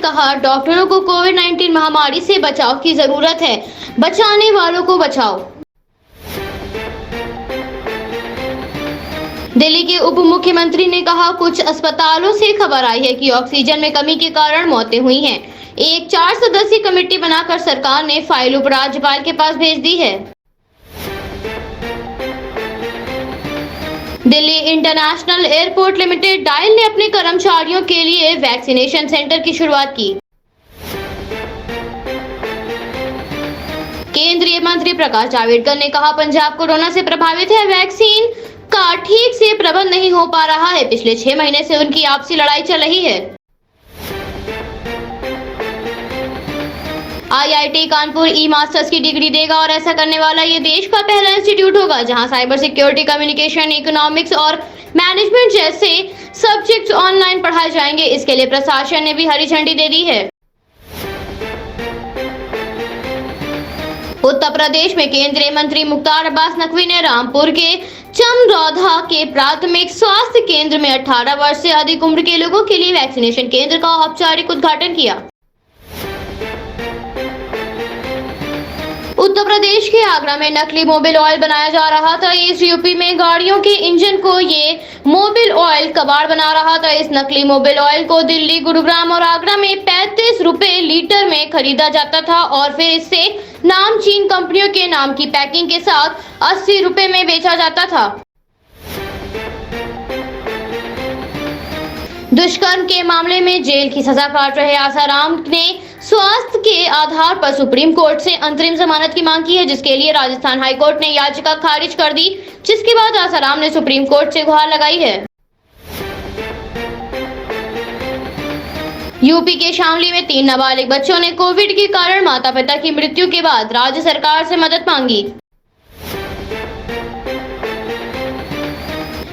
कहा, डॉक्टरों को कोविड-19 महामारी से बचाव की जरूरत है, बचाने वालों को बचाओ। दिल्ली के उप मुख्यमंत्री ने कहा, कुछ अस्पतालों से खबर आई है कि ऑक्सीजन में कमी के कारण मौतें हुई हैं। एक 4 सदस्यीय कमेटी बनाकर सरकार ने फाइल उपराज्यपाल के पास भेज दी है। Delhi international airport limited dial ने अपने कर्मचारियों के लिए वैक्सीनेशन सेंटर की शुरुआत की। केंद्रीय मंत्री प्रकाश जावड़ेकर ने कहा, पंजाब कोरोना से प्रभावित है, वैक्सीन का ठीक से प्रबंध नहीं हो पा रहा है। पिछले 6 महीने से उनकी आपसी लड़ाई चल रही है। आईआईटी कानपुर ई मास्टर्स की डिग्री देगा और ऐसा करने वाला ये देश का पहला इंस्टीट्यूट होगा जहां साइबर सिक्योरिटी, कम्युनिकेशन, इकोनॉमिक्स और मैनेजमेंट जैसे सब्जेक्ट्स ऑनलाइन पढ़ाए जाएंगे। इसके लिए प्रशासन ने भी हरी झंडी दे दी है। उत्तर प्रदेश में केंद्रीय मंत्री मुख्तार अब्बास नकवी ने रामपुर के चमरौधा के प्राथमिक स्वास्थ्य केंद्र में 18 वर्ष से अधिक उम्र के लोगों के लिए वैक्सीनेशन केंद्र का औपचारिक उद्घाटन किया। उत्तर प्रदेश के आगरा में नकली मोबिल ऑयल बनाया जा रहा था। इस यूपी में गाड़ियों के इंजन को ये मोबिल ऑयल कबाड़ बना रहा था। इस नकली मोबिल ऑयल को दिल्ली, गुरुग्राम और आगरा में 35 रुपए लीटर में खरीदा जाता था और फिर इससे नामचीन कंपनियों के नाम की पैकिंग के साथ 80 रुपए में बेचा जाता था। दुष्कर्म के मामले में जेल की सजा काट रहे आसाराम ने स्वास्थ्य के आधार पर सुप्रीम कोर्ट से अंतरिम जमानत की मांग की है, जिसके लिए राजस्थान हाई कोर्ट ने याचिका खारिज कर दी, जिसके बाद आसाराम ने सुप्रीम कोर्ट से गुहार लगाई है। यूपी के शामली में 3 नाबालिग बच्चों ने कोविड के कारण माता पिता की मृत्यु के बाद राज्य सरकार से मदद मांगी।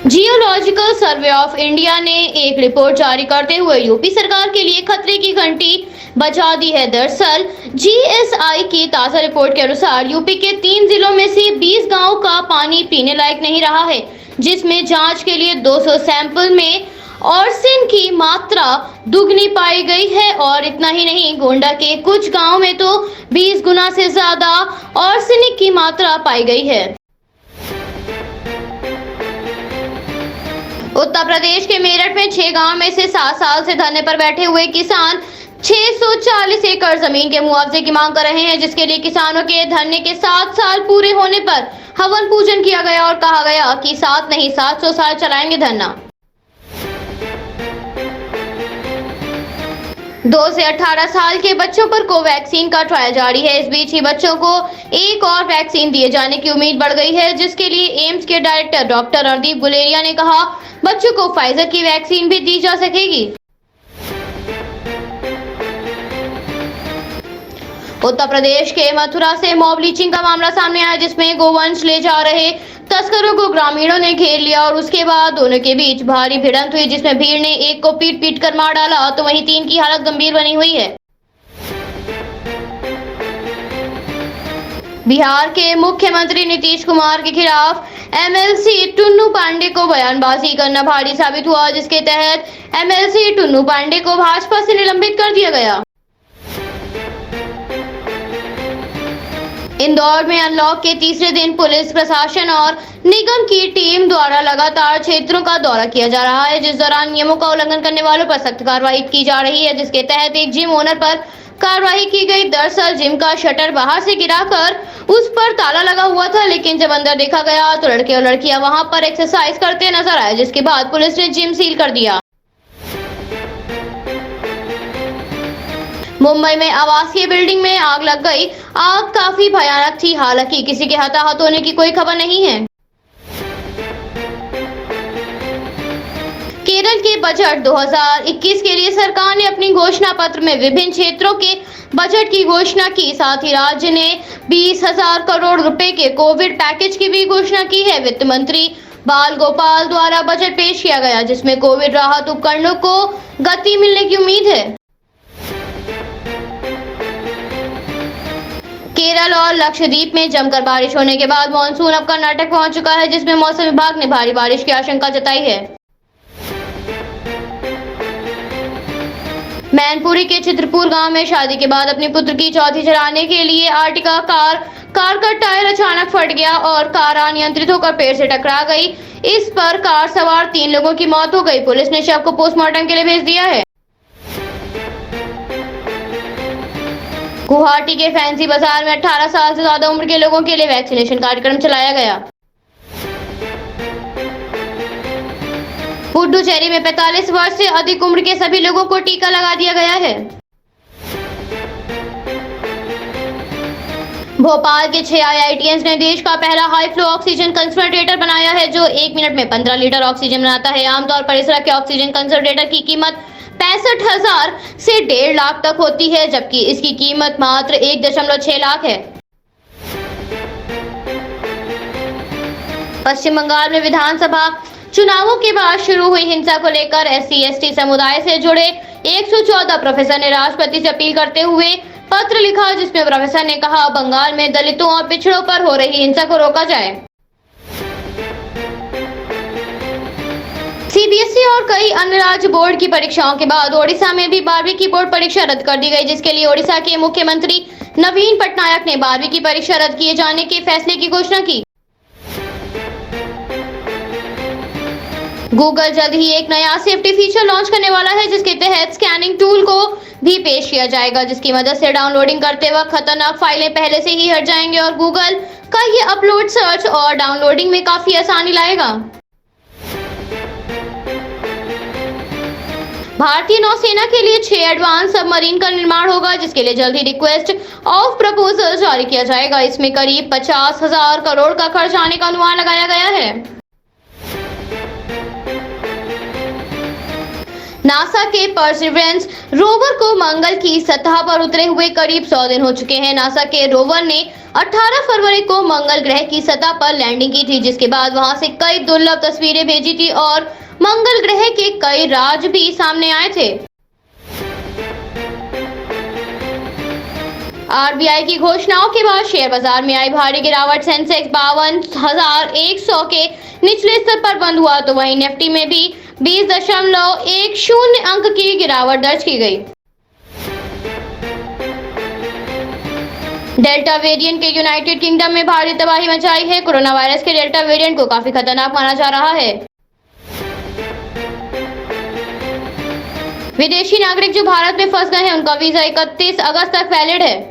जियोलॉजिकल सर्वे ऑफ इंडिया ने एक रिपोर्ट जारी करते हुए यूपी सरकार के लिए खतरे की घंटी बजा दी है। दरअसल जीएसआई की ताजा रिपोर्ट के अनुसार यूपी के 3 जिलों में से 20 गांवों का पानी पीने लायक नहीं रहा है, जिसमें जांच के लिए 200 सैंपल में ऑर्सिन की मात्रा दुगनी पाई गई है। और इतना ही नहीं, गोंडा के कुछ गांवों में तो 20 गुना से ज्यादा ऑर्सेनिक की मात्रा पाई गई है। उत्तर प्रदेश के मेरठ में 6 गांव में से 7 साल से धरने पर बैठे हुए किसान 640 एकड़ जमीन के मुआवजे की मांग कर रहे हैं, जिसके लिए किसानों के धरने के 7 साल पूरे होने पर हवन पूजन किया गया और कहा गया कि 7 नहीं 700 साल चलाएंगे धरना। 2 से 18 साल के बच्चों पर कोवैक्सीन का ट्रायल जारी है। इस बीच ही बच्चों को एक और वैक्सीन दिए जाने की उम्मीद बढ़ गई है, जिसके लिए एम्स के डायरेक्टर डॉक्टर रणदीप गुलेरिया ने कहा, बच्चों को फाइजर की वैक्सीन भी दी जा सकेगी। उत्तर प्रदेश के मथुरा से मॉब लिंचिंग का मामला सामने आया, जिसमें गोवंश ले जा रहे तस्करों को ग्रामीणों ने घेर लिया और उसके बाद दोनों के बीच भारी भिड़ंत हुई, जिसमें भीड़ ने एक को पीट कर मार डाला, तो वहीं 3 की हालत गंभीर बनी हुई है। बिहार के मुख्यमंत्री नीतीश कुमार के खिलाफ एमएलसी टुन्नू पांडे को बयानबाजी करना भारी साबित हुआ, जिसके तहत एमएलसी टुन्नू पांडे को भाजपा से निलंबित कर दिया गया। इंदौर में अनलॉक के तीसरे दिन पुलिस प्रशासन और निगम की टीम द्वारा लगातार क्षेत्रों का दौरा किया जा रहा है, जिस दौरान नियमों का उल्लंघन करने वालों पर सख्त कार्रवाई की जा रही है, जिसके तहत एक जिम ओनर पर कार्रवाई की गई। दरअसल जिम का शटर बाहर से गिराकर उस पर ताला लगा हुआ था, लेकिन जब अंदर देखा गया तो लड़के और लड़कियां वहां पर एक्सरसाइज करते नजर आए, जिसके बाद पुलिस ने जिम सील कर दिया। मुंबई में आवासीय बिल्डिंग में आग लग गई। आग काफी भयानक थी, हालांकि किसी के हताहत होने की कोई खबर नहीं है। केरल के बजट 2021 के लिए सरकार ने अपनी घोषणा पत्र में विभिन्न क्षेत्रों के बजट की घोषणा की। साथ ही राज्य ने 20,000 करोड़ रुपए के कोविड पैकेज की भी घोषणा की है। वित्त मंत्री बाल गोपाल द्वारा बजट पेश किया गया, जिसमें कोविड राहत उपकरणों को गति मिलने की उम्मीद है। केरल और लक्षद्वीप में जमकर बारिश होने के बाद मानसून अब कर्नाटक पहुंच चुका है, जिसमें मौसम विभाग ने भारी बारिश की आशंका जताई है। मैनपुरी के चित्रपुर गांव में शादी के बाद अपनी पुत्र की चौथी चलाने के लिए आर्टिका कार का टायर अचानक फट गया और कार अनियंत्रित होकर पेड़ से टकरा गई। इस पर कार सवार 3 लोगों की मौत हो गई। पुलिस ने शव को पोस्टमार्टम के लिए भेज दिया है। गुवाहाटी के फैंसी बाजार में 18 साल से ज्यादा उम्र के लोगों के लिए वैक्सीनेशन कार्यक्रम चलाया गया। पुडुचेरी में 45 वर्ष से अधिक उम्र के सभी लोगों को टीका लगा दिया गया है। भोपाल के 6 IITians ने देश का पहला हाई फ्लो ऑक्सीजन कंसंट्रेटर बनाया है, जो 1 मिनट में 15 लीटर ऑक्सीजन बनाता है। आमतौर पर इस तरह के ऑक्सीजन कंसंट्रेटर की कीमत 65,000 से 1.5 लाख तक होती है, जबकि इसकी कीमत मात्र 1.6 लाख है। पश्चिम बंगाल में विधानसभा चुनावों के बाद शुरू हुई हिंसा को लेकर SC/ST समुदाय से जुड़े 114 प्रोफेसर ने राष्ट्रपति से अपील करते हुए पत्र लिखा, जिसमें प्रोफेसर ने कहा बंगाल में दलितों और पिछड़ों पर हो रही हिंसा को रोका जाए। CBSE और कई अन्य राज्य बोर्ड की परीक्षाओं के बाद ओडिशा में भी 12वीं की बोर्ड परीक्षा रद्द कर दी गई, जिसके लिए ओडिशा के मुख्यमंत्री नवीन पटनायक ने 12वीं की परीक्षा रद्द किए जाने के फैसले की घोषणा की। गूगल जल्द ही एक नया सेफ्टी फीचर लॉन्च करने वाला है, जिसके तहत स्कैनिंग टूल को भी पेश किया जाएगा, जिसकी मदद से डाउनलोडिंग करते वक्त खतरनाक फाइलें पहले से ही हट जाएंगे और गूगल का ये अपलोड, सर्च और डाउनलोडिंग में काफी आसानी लाएगा। भारतीय नौसेना के लिए 6 एडवांस सबमरीन का निर्माण होगा, जिसके लिए जल्द ही रिक्वेस्ट ऑफ प्रपोजल जारी किया जाएगा। इसमें करीब 50,000 करोड़ का खर्च आने का अनुमान लगाया गया है। नासा के परसिवरेंस रोवर को मंगल की सतह पर उतरे हुए करीब 100 दिन हो चुके हैं। नासा के रोवर ने 18 फरवरी को मंगल ग्रह की सतह पर लैंडिंग की थी, जिसके बाद वहां से कई दुर्लभ तस्वीरें भेजी थी और मंगल ग्रह के कई राज भी सामने आए थे। RBI की घोषणाओं के बाद शेयर बाजार में आई भारी गिरावट। सेंसेक्स 52,100 के निचले स्तर पर बंद हुआ, तो वहीं निफ्टी में भी 20.10 अंक की गिरावट दर्ज की गई। डेल्टा वेरिएंट के यूनाइटेड किंगडम में भारी तबाही मचाई है। कोरोना वायरस के डेल्टा वेरिएंट को काफी खतरनाक माना जा रहा है। विदेशी नागरिक जो भारत में फंस गए हैं, उनका वीजा 31 अगस्त तक वैलिड है।